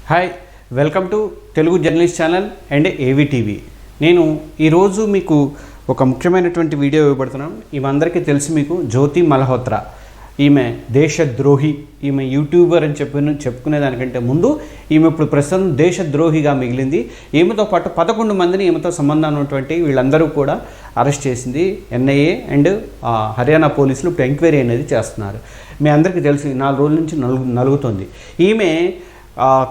Hi, welcome to Telugu journalist channel and ఏవీ TV. నేను ఈరోజు మీకు ఒక ముఖ్యమైనటువంటి వీడియో ఇవ్వబడుతున్నాను. ఈమె అందరికీ తెలుసు, మీకు జ్యోతి మల్హోత్రా. ఈమె దేశద్రోహి. ఈమె యూట్యూబర్ అని చెప్పుకునే దానికంటే ముందు ఈమె ఇప్పుడు ప్రస్తుతం దేశద్రోహిగా మిగిలింది. ఈమెతో పాటు 11 మందిని ఈమెతో సంబంధం ఉన్నటువంటి వీళ్ళందరూ కూడా అరెస్ట్ చేసింది ఎన్ఐఏ అండ్ హర్యానా పోలీసులు. ఇప్పుడు ఎంక్వైరీ అనేది చేస్తున్నారు. మీ అందరికీ తెలుసు, 4 రోజుల నుంచి నలుగుతుంది. ఈమె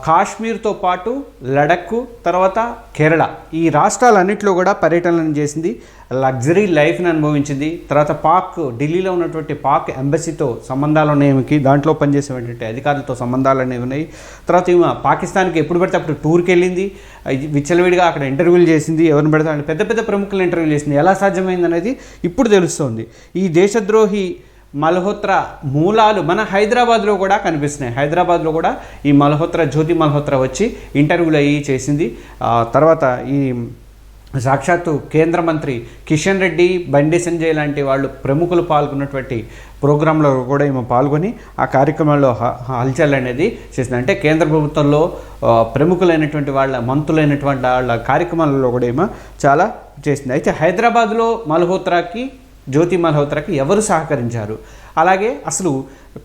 కాశ్మీర్తో పాటు లడఖ్, తర్వాత కేరళ, ఈ రాష్ట్రాలన్నింటిలో కూడా పర్యటనలు చేసింది. లగ్జరీ లైఫ్ని అనుభవించింది. తర్వాత ఢిల్లీలో ఉన్నటువంటి పాక్ ఎంబసీతో సంబంధాలు ఉన్నాయి ఈమెకి. దాంట్లో పనిచేసేటువంటి అధికారులతో సంబంధాలు అనేవి ఉన్నాయి. తర్వాత ఈమె పాకిస్తాన్కి ఎప్పుడు పడితే అప్పుడు టూర్కి వెళ్ళింది. విచ్చలవిడిగా అక్కడ ఇంటర్వ్యూలు చేసింది. ఎవరిని పెడతా పెద్ద పెద్ద ప్రముఖులు ఇంటర్వ్యూ చేసింది. ఎలా సాధ్యమైంది అనేది ఇప్పుడు తెలుస్తోంది. ఈ దేశద్రోహి మల్హోత్రా మూలాలు మన హైదరాబాద్లో కూడా కనిపిస్తున్నాయి. హైదరాబాద్లో కూడా ఈ జ్యోతి మల్హోత్రా వచ్చి ఇంటర్వ్యూలు అయ్యి చేసింది. తర్వాత ఈ సాక్షాత్తు కేంద్ర మంత్రి కిషన్ రెడ్డి, బండి సంజయ్ లాంటి వాళ్ళు ప్రముఖులు పాల్గొన్నటువంటి ప్రోగ్రాంలో కూడా ఈమె పాల్గొని ఆ కార్యక్రమంలో హల్చల్ అనేది చేసింది. అంటే కేంద్ర ప్రభుత్వంలో ప్రముఖులైనటువంటి మంత్రులైనటువంటి వాళ్ళ కార్యక్రమాలలో కూడా ఈమె చాలా చేసింది. అయితే హైదరాబాద్లో జ్యోతి మల్హోత్రాకి ఎవరు సహకరించారు, అలాగే అసలు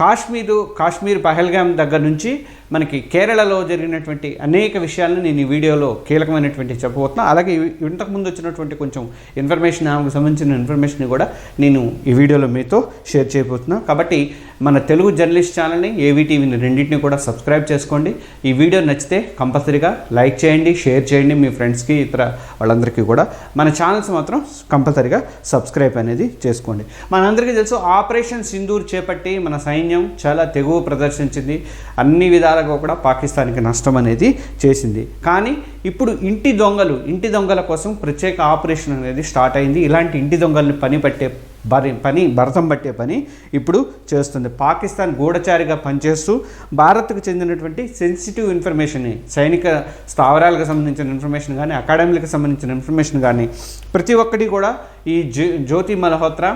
కాశ్మీర్ పహల్గామ్ దగ్గర నుంచి మనకి కేరళలో జరిగినటువంటి అనేక విషయాలను నేను ఈ వీడియోలో కీలకమైనటువంటి చెప్పబోతున్నా. అలాగే ఇంతకుముందు వచ్చినటువంటి కొంచెం ఇన్ఫర్మేషన్, ఆమెకు సంబంధించిన ఇన్ఫర్మేషన్ కూడా నేను ఈ వీడియోలో మీతో షేర్ చేయబోతున్నా. కాబట్టి మన తెలుగు జర్నలిస్ట్ ఛానల్ని, ఏవీ టీవీని రెండింటిని కూడా సబ్స్క్రైబ్ చేసుకోండి. ఈ వీడియో నచ్చితే కంపల్సరీగా లైక్ చేయండి, షేర్ చేయండి మీ ఫ్రెండ్స్కి, ఇతర వాళ్ళందరికీ కూడా. మన ఛానల్స్ మాత్రం కంపల్సరీగా సబ్స్క్రైబ్ అనేది చేసుకోండి. మనందరికీ తెలుసు, ఆపరేషన్ సింధూర్ చేపట్టి మన సైన్యం చాలా తెగువ ప్రదర్శించింది. అన్ని విధాలుగా కూడా పాకిస్తాన్కి నష్టం అనేది చేసింది. కానీ ఇప్పుడు ఇంటి దొంగల కోసం ప్రత్యేక ఆపరేషన్ అనేది స్టార్ట్ అయింది. ఇలాంటి ఇంటి దొంగల్ని భరతం పట్టే పని ఇప్పుడు చేస్తుంది. పాకిస్తాన్ గూఢచారిగా పనిచేస్తూ భారత్కు చెందినటువంటి సెన్సిటివ్ ఇన్ఫర్మేషన్, సైనిక స్థావరాలకు సంబంధించిన ఇన్ఫర్మేషన్ కానీ, అకాడమీలకు సంబంధించిన ఇన్ఫర్మేషన్ కానీ ప్రతి ఒక్కటి కూడా ఈ జ్యోతి మల్హోత్రా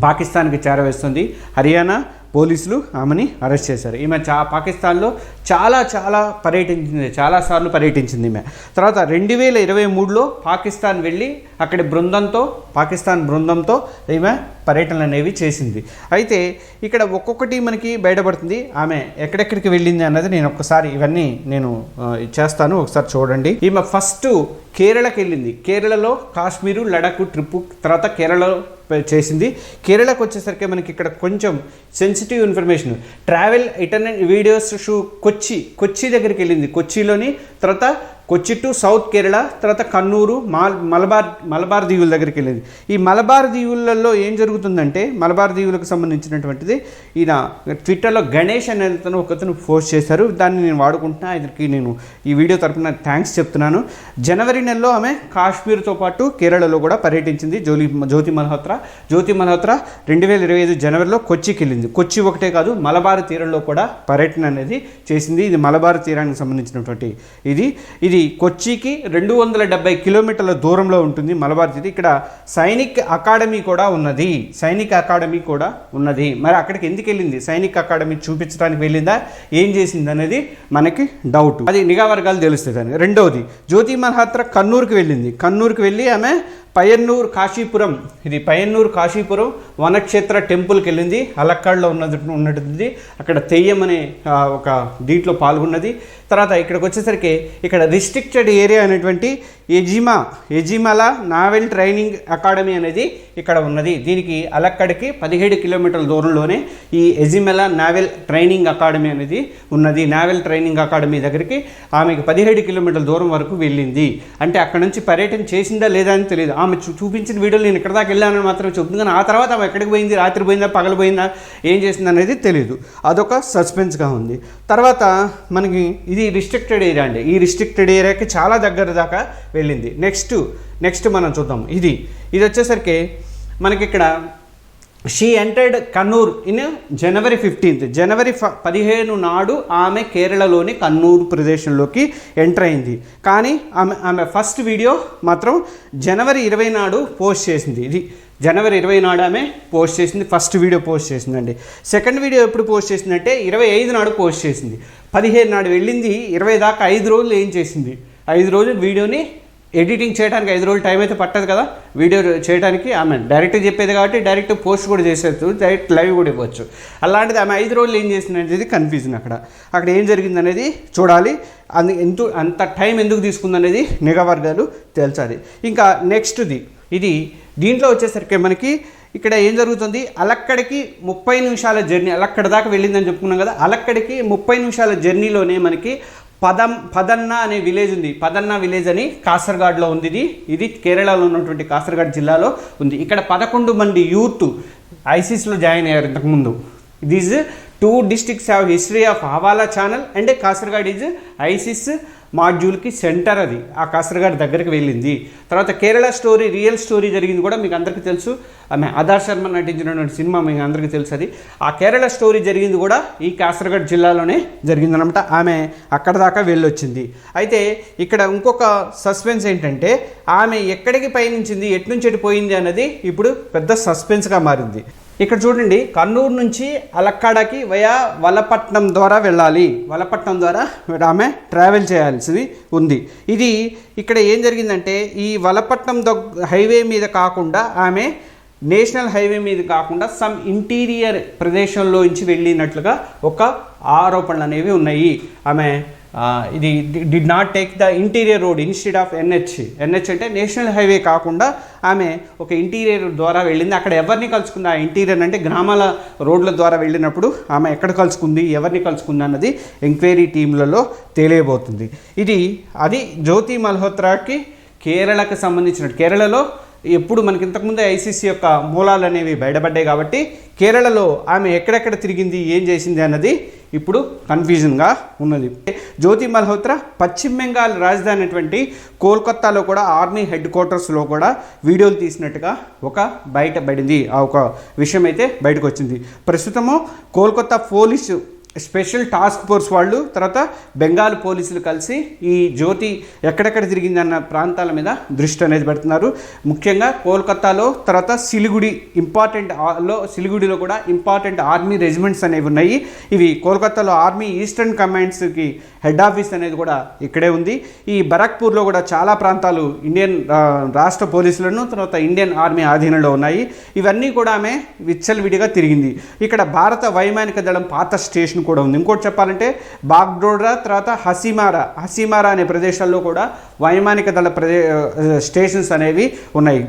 పాకిస్తాన్కి చేరవేస్తుంది. హర్యానా పోలీసులు ఆమెని అరెస్ట్ చేశారు. ఈమె పాకిస్తాన్లో చాలాసార్లు పర్యటించింది ఈమె. తర్వాత 2023లో పాకిస్తాన్ వెళ్ళి అక్కడి పాకిస్తాన్ బృందంతో ఈమె పర్యటనలు అనేవి చేసింది. అయితే ఇక్కడ ఒక్కొక్కటి మనకి బయటపడుతుంది ఆమె ఎక్కడెక్కడికి వెళ్ళింది అన్నది. నేను ఒక్కసారి ఇవన్నీ చేస్తాను, ఒకసారి చూడండి. ఈమె ఫస్ట్ కేరళకి వెళ్ళింది. కేరళలో కాశ్మీరు, లడఖ్ ట్రిప్పు తర్వాత కేరళలో చేసింది. కేరళకు వచ్చేసరికి మనకి ఇక్కడ కొంచెం sensitive information, travel eternal videos Kochi దగ్గరికి వెళ్ళింది. కొచ్చిలోని తర్వాత కొచ్చి టు సౌత్ కేరళ, తర్వాత కన్నూరు, మలబార్ దీవుల దగ్గరికి వెళ్ళింది. ఈ మలబార్ దీవులలో ఏం జరుగుతుందంటే, మలబార్ దీవులకు సంబంధించినటువంటిది ఈయన ట్విట్టర్లో గణేష్ అనే ఒకతను పోస్ట్ చేశారు. దాన్ని నేను వాడుకుంటున్నా. ఆయనకి నేను ఈ వీడియో తరపున థ్యాంక్స్ చెప్తున్నాను. జనవరి నెలలో ఆమె కాశ్మీర్తో పాటు కేరళలో కూడా పర్యటించింది జ్యోతి మల్హోత్రా. 2025 జనవరిలో కొచ్చికి వెళ్ళింది. కొచ్చి ఒకటే కాదు, మలబార్ తీరంలో కూడా పర్యటన అనేది చేసింది. ఇది మలబార్ తీరానికి సంబంధించినటువంటి ఇది కొచ్చికి 270 కిలోమీటర్ల దూరంలో ఉంటుంది మలబార్ తీరం. ఇక్కడ సైనిక్ అకాడమీ కూడా ఉన్నది. మరి అక్కడికి ఎందుకు వెళ్ళింది? సైనిక్ అకాడమీ చూపించడానికి వెళ్ళిందా, ఏం చేసింది అనేది మనకి డౌట్. అది నిఘా వర్గాలు తెలుస్తుంది. రెండవది, జ్యోతి మల్హోత్రా కన్నూరుకి వెళ్ళింది. కన్నూరుకి వెళ్ళి ఆమె పయ్యన్నూరు కాశీపురం వనక్షేత్ర టెంపుల్కి వెళ్ళింది. అలక్కాడ్లో ఉన్నది. అక్కడ తెయ్యం అనే ఒక దీంట్లో పాల్గొన్నది. తర్వాత ఇక్కడికి వచ్చేసరికి ఇక్కడ రిస్ట్రిక్టెడ్ ఏరియా అనేటువంటి ఎజిమలా నావెల్ ట్రైనింగ్ అకాడమీ అనేది ఇక్కడ ఉన్నది. దీనికి అలక్కడికి 17 కిలోమీటర్ల దూరంలోనే ఈ ఎజిమలా నావెల్ ట్రైనింగ్ అకాడమీ అనేది ఉన్నది. నావెల్ ట్రైనింగ్ అకాడమీ దగ్గరికి ఆమెకు 17 కిలోమీటర్ల దూరం వరకు వెళ్ళింది. అంటే అక్కడ నుంచి పర్యటన చేసిందా లేదా అని తెలియదు. ఆమె చూపించిన వీడియోలు నేను ఇక్కడ దాకా వెళ్ళానని మాత్రం చెప్తుంది. కానీ ఆ తర్వాత ఆమె ఎక్కడికి పోయింది, రాత్రి పోయిందా, పగలు పోయిందా, ఏం చేసింది అనేది తెలియదు. అదొక సస్పెన్స్గా ఉంది. తర్వాత మనకి ఇది రిస్ట్రిక్టెడ్ ఏరియా అండి. ఈ రిస్ట్రిక్టెడ్ ఏరియాకి చాలా దగ్గర దాకా వెళ్ళింది. నెక్స్ట్ మనం చూద్దాం. ఇది వచ్చేసరికి మనకి ఇక్కడ she entered Kannur in January 15. జనవరి 15 నాడు ఆమె కేరళలోని కన్నూరు ప్రదేశంలోకి ఎంటర్ అయింది. కానీ ఆమె ఫస్ట్ వీడియో మాత్రం జనవరి 20 నాడు పోస్ట్ చేసింది. ఇది జనవరి 20 నాడు ఆమె పోస్ట్ చేసింది, ఫస్ట్ వీడియో పోస్ట్ చేసిందండి. సెకండ్ వీడియో ఎప్పుడు పోస్ట్ చేసిందంటే 25 నాడు పోస్ట్ చేసింది. 15 నాడు వెళ్ళింది, 20 దాకా 5 రోజులు ఏం చేసింది, 5 రోజులు వీడియోని ఎడిటింగ్ చేయడానికి 5 రోజులు టైం అయితే పట్టదు కదా వీడియో చేయడానికి. ఆమె డైరెక్ట్ చెప్పేది కాబట్టి డైరెక్ట్ పోస్ట్ కూడా చేసేచ్చు, డైరెక్ట్ లైవ్ కూడా ఇవ్వచ్చు. అలాంటిది ఆమె 5 రోజులు ఏం చేసింది అనేది కన్ఫ్యూజన్. అక్కడ ఏం జరిగింది అనేది చూడాలి. అంత టైం ఎందుకు తీసుకుందనేది నిఘా వర్గాలు తేల్చాలి. ఇంకా నెక్స్ట్ది ఇది దీంట్లో వచ్చేసరికి మనకి ఇక్కడ ఏం జరుగుతుంది, అలక్కడికి 30 నిమిషాల జర్నీ, అలక్కడ దాకా వెళ్ళిందని చెప్పుకున్నాం కదా. అలక్కడికి 30 నిమిషాల జర్నీలోనే మనకి పదన్న అనే విలేజ్ ఉంది. పదన్న విలేజ్ అని కాసర్గాడ్లో ఉంది. ఇది కేరళలో ఉన్నటువంటి కాసర్గాడ్ జిల్లాలో ఉంది. ఇక్కడ 11 మంది యూత్ ఐసిస్లో జాయిన్ అయ్యారు ఇంతకుముందు. These 2 districts have history of hawala channel and Kasargod is ISIS మాడ్యూల్కి సెంటర్. అది ఆ కాసర్గాడ్ దగ్గరికి వెళ్ళింది. తర్వాత కేరళ స్టోరీ, రియల్ స్టోరీ జరిగింది కూడా మీకు అందరికీ తెలుసు. ఆమె ఆధార్ శర్మ నటించినటువంటి సినిమా మీకు అందరికీ తెలుసు. అది ఆ కేరళ స్టోరీ జరిగింది కూడా ఈ కాసర్గాడ్ జిల్లాలోనే జరిగిందనమాట. ఆమె అక్కడ దాకా వెళ్ళొచ్చింది. అయితే ఇక్కడ ఇంకొక సస్పెన్స్ ఏంటంటే ఆమె ఎక్కడికి పయనించింది, ఎట్నుంచి ఎటు పోయింది అన్నది ఇప్పుడు పెద్ద సస్పెన్స్గా మారింది. ఇక్కడ చూడండి, కర్నూలు నుంచి అలక్కాడకి వయా వలపట్నం ద్వారా వెళ్ళాలి. వలపట్నం ద్వారా ఆమె ట్రావెల్ చేయాల్సింది ఉంది. ఇది ఇక్కడ ఏం జరిగిందంటే ఈ వలపట్నం హైవే మీద కాకుండా ఆమె నేషనల్ హైవే మీద కాకుండా సమ్ ఇంటీరియర్ ప్రదేశంలో నుంచి వెళ్ళినట్లుగా ఒక ఆరోపణలు అనేవి ఉన్నాయి. ఆమె ఇది did not take the interior road instead of NH అంటే నేషనల్ హైవే కాకుండా ఆమె ఒక ఇంటీరియర్ ద్వారా వెళ్ళింది. అక్కడ ఎవరిని కలుసుకుంది, ఆ ఇంటీరియర్ అంటే గ్రామాల రోడ్ల ద్వారా వెళ్ళినప్పుడు ఆమె ఎక్కడ కలుసుకుంది, ఎవరిని కలుసుకుంది అన్నది ఎంక్వైరీ టీంలలో తేలియబోతుంది. అది జ్యోతి మల్హోత్రాకి కేరళకు సంబంధించినట్టు. కేరళలో ఎప్పుడు మనకి ఇంతకుముందే ఐసీసీ యొక్క మూలాలు అనేవి బయటపడ్డాయి కాబట్టి కేరళలో ఆమె ఎక్కడెక్కడ తిరిగింది, ఏం చేసింది అన్నది ఇప్పుడు కన్ఫ్యూజన్గా ఉన్నది. జ్యోతి మల్హోత్రా పశ్చిమ బెంగాల్ రాజధాని అయినటువంటి కోల్కతాలో కూడా ఆర్మీ హెడ్ క్వార్టర్స్లో కూడా వీడియోలు తీసినట్టుగా బయటపడింది. ఆ ఒక విషయం అయితే బయటకు వచ్చింది. ప్రస్తుతము Kolkata police special task force వాళ్ళు, తర్వాత బెంగాల్ పోలీసులు కలిసి ఈ జ్యోతి ఎక్కడెక్కడ తిరిగిందన్న ప్రాంతాల మీద దృష్టి అనేది పెడుతున్నారు. ముఖ్యంగా కోల్కతాలో, తర్వాత సిలిగుడిలో కూడా ఇంపార్టెంట్ ఆర్మీ రెజిమెంట్స్ అనేవి ఉన్నాయి. ఇవి కోల్కతాలో ఆర్మీ ఈస్టర్న్ కమాండ్స్కి హెడ్ ఆఫీస్ అనేది కూడా ఇక్కడే ఉంది. ఈ బరక్పూర్లో కూడా చాలా ప్రాంతాలు ఇండియన్ రాష్ట్ర పోలీసులను, తర్వాత ఇండియన్ ఆర్మీ ఆధీనంలో ఉన్నాయి. ఇవన్నీ కూడా ఆమె విచ్చలవిడిగా తిరిగింది. ఇక్కడ భారత వైమానిక దళం పాత స్టేషన్ కూడా ఉంది. ఇంకోటి చెప్పాలంటే బాగ్డోడ్రా, తర్వాత హసీమారా అనే ప్రదేశాల్లో కూడా వైమానిక దళ స్టేషన్స్ అనేవి ఉన్నాయి.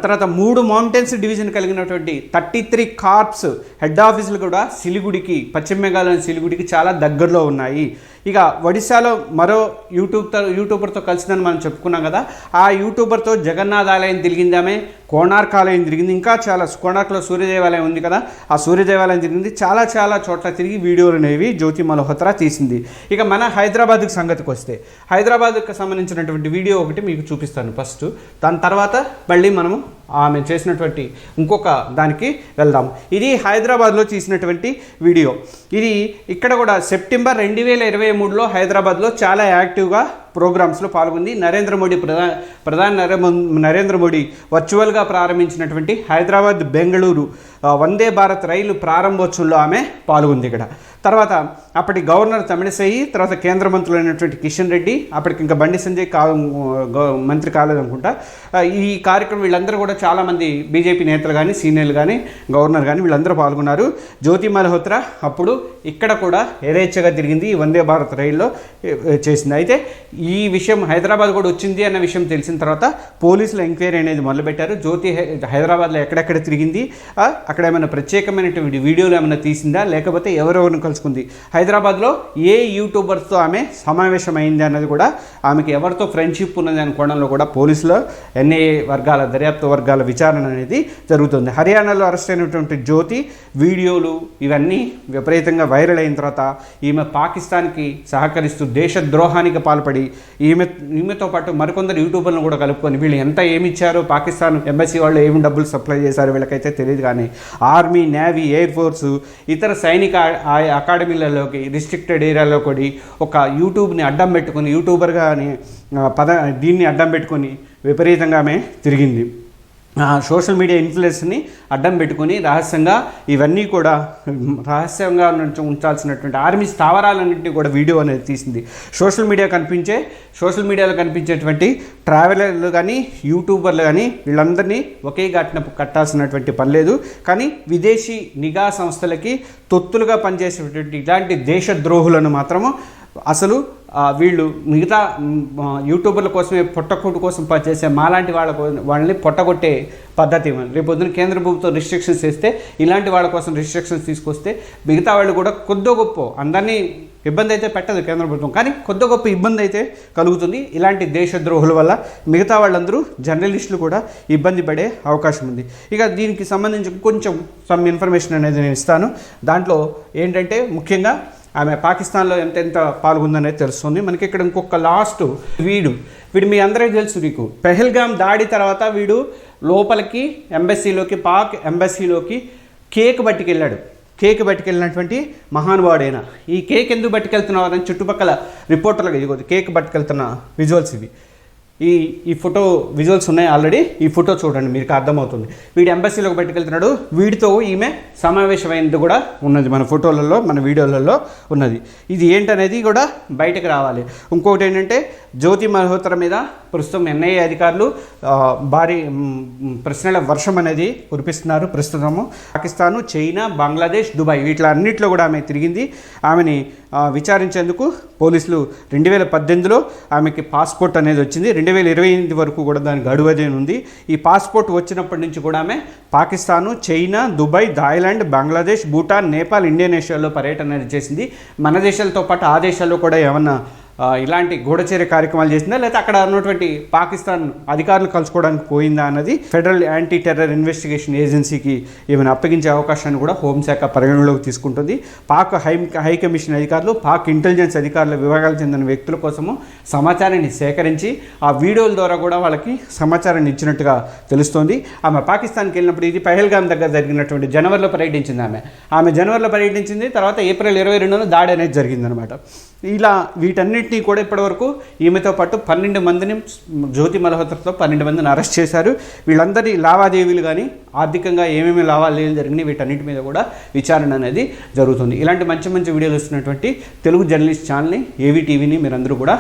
తర్వాత 3 మౌంటైన్స్ డివిజన్ కలిగినటువంటి 33 కార్ప్స్ హెడ్ ఆఫీసులు కూడా సిలిగుడికి, పశ్చిమ బెంగాల్లోని సిలిగుడికి చాలా దగ్గరలో ఉన్నాయి. ఇక ఒడిశాలో మరో యూట్యూబర్తో కలిసిందని మనం చెప్పుకున్నాం కదా. ఆ యూట్యూబర్తో జగన్నాథ్ ఆలయం తిరిగింది ఆమె, కోణార్క్ ఆలయం తిరిగింది, ఇంకా చాలా కోణార్క్లో సూర్యదేవాలయం ఉంది కదా, ఆ సూర్యదేవాలయం తిరిగింది. చాలా చోట్ల తిరిగి వీడియోలు అనేవి జ్యోతి మల్హోత్రా తీసింది. ఇక మన హైదరాబాద్కి సంగతికి వస్తే, హైదరాబాద్కి సంబంధించినటువంటి వీడియో ఒకటి మీకు చూపిస్తాను ఫస్ట్. దాని తర్వాత మళ్ళీ మనము ఆమె చేసినటువంటి ఇంకొక దానికి వెళ్దాం. ఇది హైదరాబాద్లో తీసినటువంటి వీడియో. ఇది ఇక్కడ కూడా సెప్టెంబర్ 2023లో హైదరాబాద్లో చాలా యాక్టివ్గా ప్రోగ్రామ్స్లో పాల్గొంది. ప్రధాని నరేంద్ర మోడీ వర్చువల్గా ప్రారంభించినటువంటి హైదరాబాద్ బెంగళూరు వందే భారత్ రైలు ప్రారంభోత్సవంలో ఆమె పాల్గొంది ఇక్కడ. తర్వాత అప్పటి గవర్నర్ తమిళిసై, తర్వాత కేంద్ర మంత్రులైనటువంటి కిషన్ రెడ్డి, అప్పటికి ఇంకా బండి సంజయ్ మంత్రి కాలేదనుకుంటా. ఈ కార్యక్రమం వీళ్ళందరూ కూడా చాలామంది బీజేపీ నేతలు కానీ, సీనియర్లు కానీ, గవర్నర్ కానీ వీళ్ళందరూ పాల్గొన్నారు. జ్యోతి మల్హోత్రా అప్పుడు ఇక్కడ కూడా యథేచ్ఛగా తిరిగింది, ఈ వందే భారత్ రైల్లో చేసింది. అయితే ఈ విషయం హైదరాబాద్ కూడా వచ్చింది అన్న విషయం తెలిసిన తర్వాత పోలీసులు ఎంక్వైరీ అనేది మొదలుపెట్టారు. జ్యోతి హైదరాబాద్లో ఎక్కడెక్కడ తిరిగింది, అక్కడ ఏమైనా ప్రత్యేకమైనటువంటి వీడియోలు ఏమైనా తీసిందా, లేకపోతే ఎవరెవరిని కలుసుకుంది, హైదరాబాద్లో ఏ యూట్యూబర్స్తో ఆమె సమావేశం అయింది అన్నది కూడా, ఆమెకి ఎవరితో ఫ్రెండ్షిప్ ఉన్నది అనే కోణంలో కూడా పోలీసులో ఎన్ఐఏ వర్గాల దర్యాప్తు వర్గాల విచారణ అనేది జరుగుతుంది. హర్యానాలో అరెస్ట్ అయినటువంటి జ్యోతి వీడియోలు ఇవన్నీ విపరీతంగా వైరల్ అయిన తర్వాత ఈమె పాకిస్తాన్కి సహకరిస్తూ దేశద్రోహానికి పాల్పడి ఈమెతో పాటు మరికొందరు యూట్యూబర్లను కూడా కలుపుకొని వీళ్ళు ఎంత ఏమి ఇచ్చారో, పాకిస్తాన్ ఎంబసీ వాళ్ళు ఏమి డబ్బులు సప్లై చేశారో వీళ్ళకైతే తెలియదు. కానీ ఆర్మీ, నేవీ, ఎయిర్ ఫోర్సు, ఇతర సైనిక అకాడమీలలోకి, రిస్ట్రిక్టెడ్ ఏరియాలో కూడా ఒక యూట్యూబ్ని అడ్డం పెట్టుకొని, యూట్యూబర్గా దీన్ని అడ్డం పెట్టుకొని విపరీతంగా ఆమె తిరిగింది. సోషల్ మీడియా ఇన్ఫ్లుయెన్స్ని అడ్డం పెట్టుకొని రహస్యంగా ఇవన్నీ కూడా రహస్యంగా ఉంచాల్సినటువంటి ఆర్మీ స్థావరాలన్నింటినీ కూడా వీడియో అనేది తీసింది. సోషల్ మీడియాలో కనిపించేటువంటి ట్రావెలర్లు కానీ యూట్యూబర్లు కానీ వీళ్ళందరినీ ఒకే ఘటన కట్టాల్సినటువంటి పని లేదు. కానీ విదేశీ నిఘా సంస్థలకి తొత్తులుగా పనిచేసేటువంటి ఇలాంటి దేశద్రోహులను మాత్రము అసలు వీళ్ళు మిగతా యూట్యూబర్ల కోసమే పొట్టకూటు కోసం పనిచేసే మాలాంటి వాళ్ళని పొట్టగొట్టే పద్ధతి ఇవ్వండి. రేపు పొద్దున కేంద్ర ప్రభుత్వం రిస్ట్రిక్షన్స్ చేస్తే ఇలాంటి వాళ్ళ కోసం రిస్ట్రిక్షన్స్ తీసుకొస్తే మిగతా వాళ్ళు కూడా కొద్దో గొప్ప అందరినీ ఇబ్బంది అయితే పెట్టదు కేంద్ర ప్రభుత్వం, కానీ కొద్దో గొప్ప ఇబ్బంది అయితే కలుగుతుంది. ఇలాంటి దేశద్రోహుల వల్ల మిగతా వాళ్ళందరూ జర్నలిస్టులు కూడా ఇబ్బంది పడే అవకాశం ఉంది. ఇక దీనికి సంబంధించి కొంచెం సమ్ ఇన్ఫర్మేషన్ అనేది నేను ఇస్తాను. దాంట్లో ఏంటంటే ముఖ్యంగా ఆమె పాకిస్తాన్లో ఎంత పాల్గొందనేది తెలుస్తుంది మనకి. ఇక్కడ ఇంకొక లాస్ట్ వీడు మీ అందరికీ తెలుసు, నీకు పెహల్గామ్ దాడి తర్వాత వీడు లోపలికి ఎంబసీలోకి, పాక్ ఎంబసీలోకి కేక్ పట్టుకెళ్ళినటువంటి మహానుభావుడైన. ఈ కేక్ ఎందుకు పట్టుకెళ్తున్నారని చుట్టుపక్కల రిపోర్టర్లకు ఇదిగోదు కేక్ పట్టుకెళ్తున్న విజువల్స్ ఇవి. ఈ ఫోటో విజువల్స్ ఉన్నాయి ఆల్రెడీ. ఈ ఫోటో చూడండి, మీకు అర్థమవుతుంది. వీడు ఎంబసీలోకి పట్టుకెళ్తున్నాడు. వీడితో ఈమె సమావేశమైనది కూడా ఉన్నది, మన ఫోటోలలో మన వీడియోలలో ఉన్నది. ఇది ఏంటనేది కూడా బయటకు రావాలి. ఇంకొకటి ఏంటంటే జ్యోతి మల్హోత్రా మీద ప్రస్తుతం ఎన్ఐఏ అధికారులు భారీ ప్రశ్నల వర్షం అనేది కురిపిస్తున్నారు. ప్రస్తుతము పాకిస్తాను, చైనా, బంగ్లాదేశ్, దుబాయ్ వీటిలన్నింటిలో కూడా ఆమె తిరిగింది. ఆమెని విచారించేందుకు పోలీసులు 2018లో ఆమెకి పాస్పోర్ట్ అనేది వచ్చింది. 2028 వరకు కూడా దాని గడువు ఉంది. ఈ పాస్పోర్ట్ వచ్చినప్పటి నుంచి కూడా ఆమె Pakistan, China, Dubai, Thailand, Bangladesh, Bhutan, Nepal, ఇండోనేషియాలో పర్యటన అనేది చేసింది. మన దేశాలతో పాటు ఆ దేశాల్లో కూడా ఏమన్నా ఇలాంటి గూఢచర్య కార్యక్రమాలు చేసిందా, లేకపోతే అక్కడ ఉన్నటువంటి పాకిస్తాన్ అధికారులు కలుసుకోవడానికి పోయిందా అన్నది ఫెడరల్ యాంటీ టెర్రర్ ఇన్వెస్టిగేషన్ ఏజెన్సీకి ఏమైనా అప్పగించే అవకాశాన్ని కూడా హోంశాఖ పరిగణలోకి తీసుకుంటుంది. పాక్ హై కమిషన్ అధికారులు, పాక్ ఇంటెలిజెన్స్ అధికారుల విభాగాలకు చెందిన వ్యక్తుల కోసము సమాచారాన్ని సేకరించి ఆ వీడియోల ద్వారా కూడా వాళ్ళకి సమాచారాన్ని ఇచ్చినట్టుగా తెలుస్తోంది. ఆమె పాకిస్తాన్కి వెళ్ళినప్పుడు, ఇది పహల్గామ్ దగ్గర జరిగినటువంటి జనవరిలో పర్యటించింది. ఆమె జనవరిలో పర్యటించింది. తర్వాత ఏప్రిల్ 22న దాడి అనేది జరిగిందనమాట. ఇలా వీటన్నిటినీ కూడా ఇప్పటివరకు ఈమెతో పాటు 12 మందిని, జ్యోతి మల్హోత్రాతో 12 మందిని అరెస్ట్ చేశారు. వీళ్ళందరి లావాదేవీలు కానీ ఆర్థికంగా ఏమేమి లావాదేవీలు జరిగినాయి వీటన్నిటి మీద కూడా విచారణ అనేది జరుగుతుంది. ఇలాంటి మంచి మంచి వీడియోలు వస్తున్నటువంటి తెలుగు జర్నలిస్ట్ ఛానల్ని, ఏవీ టీవీని మీరందరూ కూడా